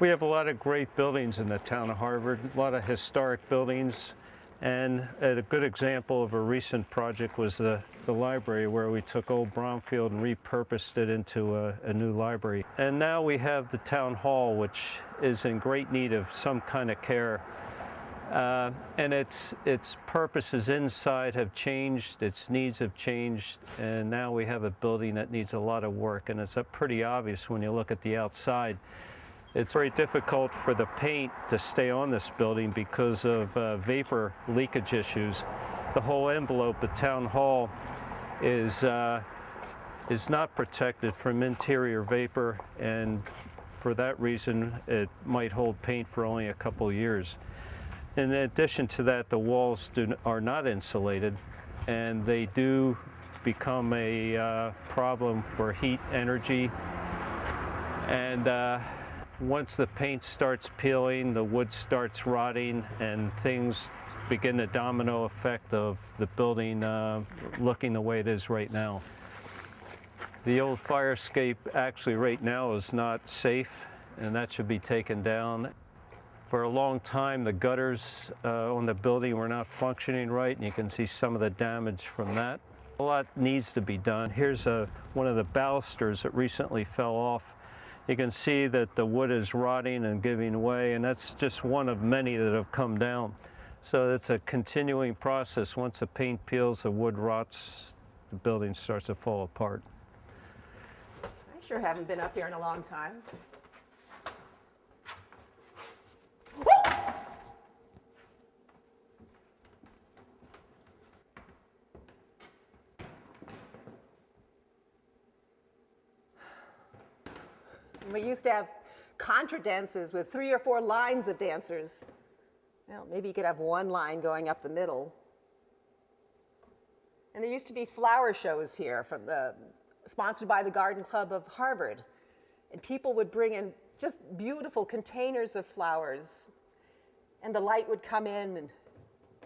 We have a lot of great buildings in the town of Harvard, a lot of historic buildings, and a good example of a recent project was the library, where we took old Bromfield and repurposed it into a new library. And now we have the town hall, which is in great need of some kind of care. And its purposes inside have changed, its needs have changed, and now we have a building that needs a lot of work, and it's pretty obvious when you look at the outside. It's very difficult for the paint to stay on this building because of vapor leakage issues. The whole envelope at Town Hall is not protected from interior vapor, and for that reason it might hold paint for only a couple years. In addition to that, the walls are not insulated, and they do become a problem for heat, energy, and once the paint starts peeling, the wood starts rotting, and things begin the domino effect of the building looking the way it is right now. The old fire escape actually right now is not safe, and that should be taken down. For a long time, the gutters on the building were not functioning right, and you can see some of the damage from that. A lot needs to be done. Here's one of the balusters that recently fell off. You can see that the wood is rotting and giving way, and that's just one of many that have come down. So it's a continuing process. Once the paint peels, the wood rots, the building starts to fall apart. I sure haven't been up here in a long time. We used to have contra dances with 3 or 4 lines of dancers. Well, maybe you could have one line going up the middle. And there used to be flower shows here sponsored by the Garden Club of Harvard. And people would bring in just beautiful containers of flowers. And the light would come in, and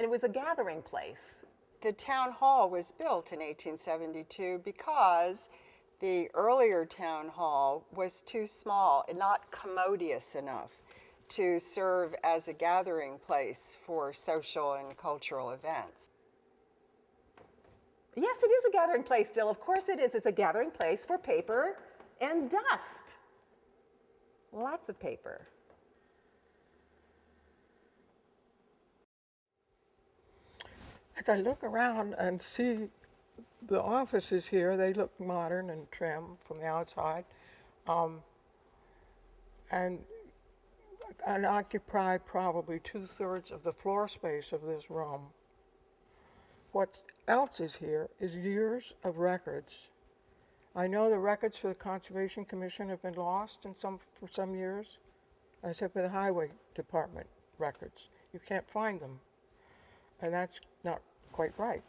it was a gathering place. The town hall was built in 1872 because the earlier town hall was too small and not commodious enough to serve as a gathering place for social and cultural events. Yes, it is a gathering place still. Of course it is. It's a gathering place for paper and dust. Lots of paper. As I look around and see the offices here, they look modern and trim from the outside, and occupy probably 2/3 of the floor space of this room. What else is here is years of records. I know the records for the Conservation Commission have been lost for some years, as have the Highway Department records. You can't find them, and that's not quite right.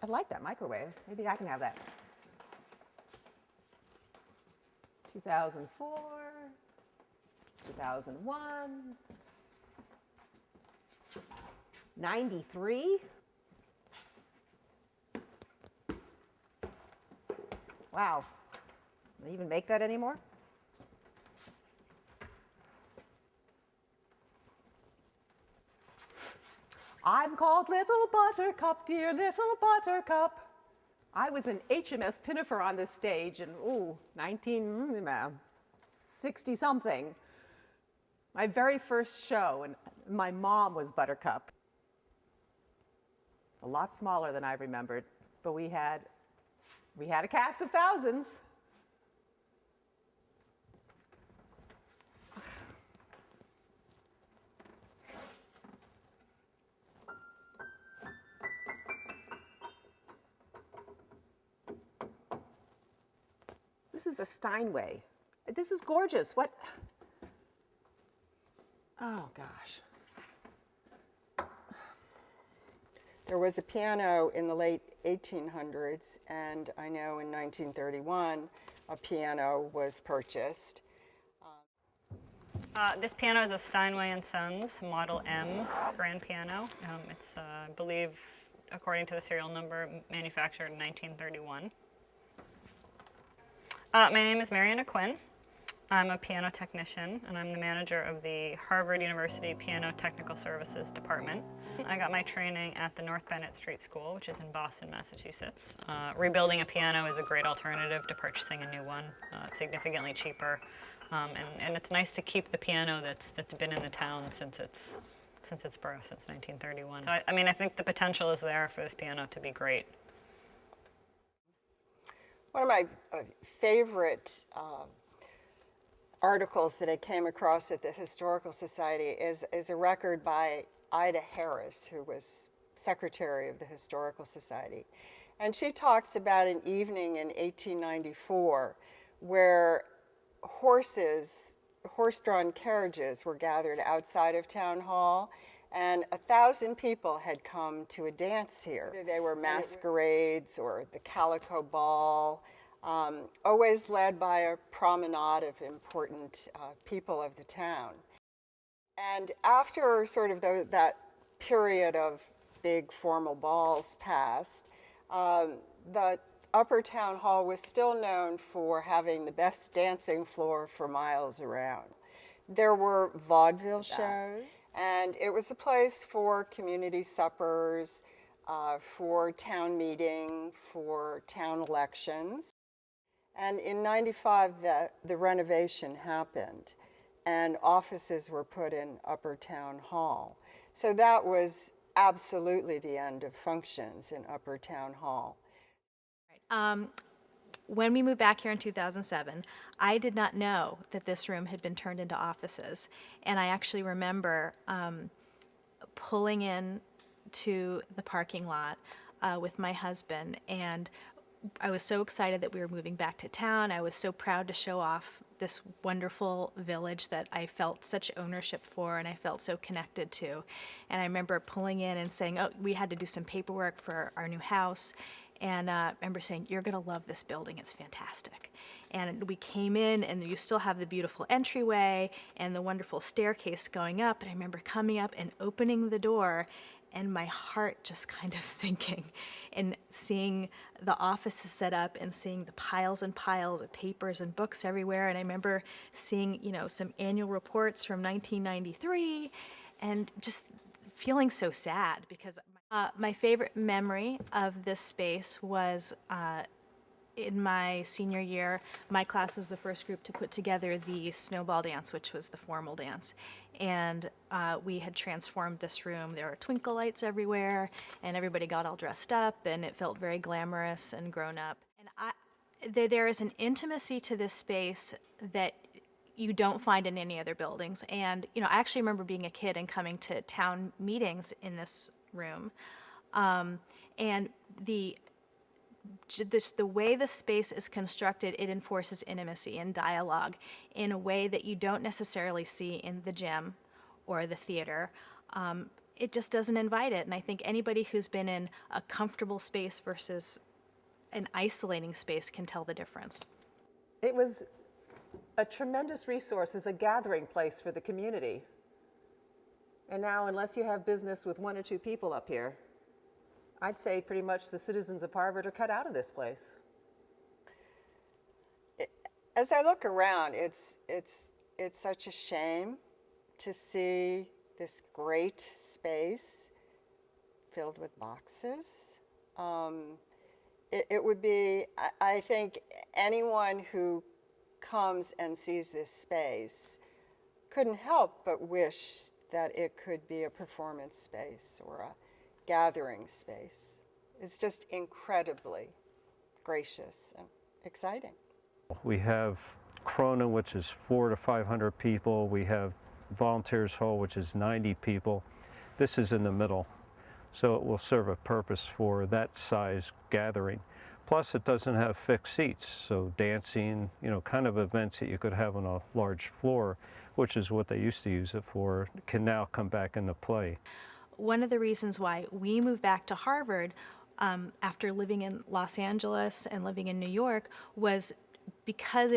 I like that microwave. Maybe I can have that. 2004, 2001, 93. Wow. Do they even make that anymore? I'm called Little Buttercup, dear Little Buttercup. I was an HMS Pinafore on this stage in, 1960-something. My very first show, and my mom was Buttercup. A lot smaller than I remembered, but we had a cast of thousands. This is a Steinway. This is gorgeous. What? Oh, gosh. There was a piano in the late 1800s, and I know in 1931 a piano was purchased. This piano is a Steinway & Sons Model M grand piano. It's, I believe, according to the serial number, manufactured in 1931. My name is Mariana Quinn. I'm a piano technician, and I'm the manager of the Harvard University Piano Technical Services Department. I got my training at the North Bennett Street School, which is in Boston, Massachusetts. Rebuilding a piano is a great alternative to purchasing a new one. It's significantly cheaper, and it's nice to keep the piano that's been in the town since its birth, since 1931. So I mean, I think the potential is there for this piano to be great. One of my favorite articles that I came across at the Historical Society is a record by Ida Harris, who was secretary of the Historical Society. And she talks about an evening in 1894 where horse-drawn carriages were gathered outside of Town Hall, and 1,000 people had come to a dance here. They were masquerades or the Calico Ball, always led by a promenade of important people of the town. And after sort of that period of big formal balls passed, the Upper Town Hall was still known for having the best dancing floor for miles around. There were vaudeville shows, and it was a place for community suppers, for town meeting, for town elections. And in '95, the renovation happened, and offices were put in Upper Town Hall. So that was absolutely the end of functions in Upper Town Hall. When we moved back here in 2007, I did not know that this room had been turned into offices. And I actually remember pulling in to the parking lot with my husband, and I was so excited that we were moving back to town. I was so proud to show off this wonderful village that I felt such ownership for and I felt so connected to. And I remember pulling in and saying, oh, we had to do some paperwork for our new house. And I remember saying, you're going to love this building. It's fantastic. And we came in, and you still have the beautiful entryway and the wonderful staircase going up. And I remember coming up and opening the door, and my heart just kind of sinking, and seeing the offices set up and seeing the piles and piles of papers and books everywhere. And I remember seeing, some annual reports from 1993, and just feeling so sad because my favorite memory of this space was in my senior year. My class was the first group to put together the snowball dance, which was the formal dance. And we had transformed this room. There were twinkle lights everywhere, and everybody got all dressed up, and it felt very glamorous and grown up. And there is an intimacy to this space that you don't find in any other buildings. And, I actually remember being a kid and coming to town meetings in this room. And the way the space is constructed, it enforces intimacy and dialogue in a way that you don't necessarily see in the gym or the theater. It just doesn't invite it. And I think anybody who's been in a comfortable space versus an isolating space can tell the difference. It was a tremendous resource as a gathering place for the community. And now, unless you have business with one or two people up here, I'd say pretty much the citizens of Harvard are cut out of this place. As I look around, it's such a shame to see this great space filled with boxes. It would be, I think, anyone who comes and sees this space couldn't help but wish that it could be a performance space or a gathering space. It's just incredibly gracious and exciting. We have Cronin, which is 400 to 500 people. We have Volunteers Hall, which is 90 people. This is in the middle, so it will serve a purpose for that size gathering. Plus, it doesn't have fixed seats, so dancing, kind of events that you could have on a large floor, which is what they used to use it for, can now come back into play. One of the reasons why we moved back to Harvard after living in Los Angeles and living in New York was because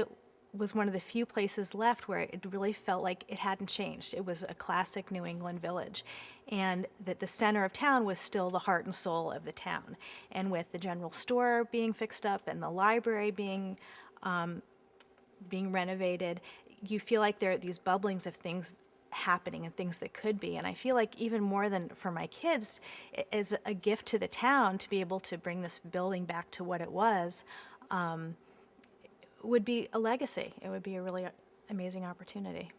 was one of the few places left where it really felt like it hadn't changed. It was a classic New England village, and that the center of town was still the heart and soul of the town. And with the general store being fixed up and the library being renovated, you feel like there are these bubblings of things happening and things that could be. And I feel like even more than for my kids, it is a gift to the town to be able to bring this building back to what it was. Would be a legacy. It would be a really amazing opportunity.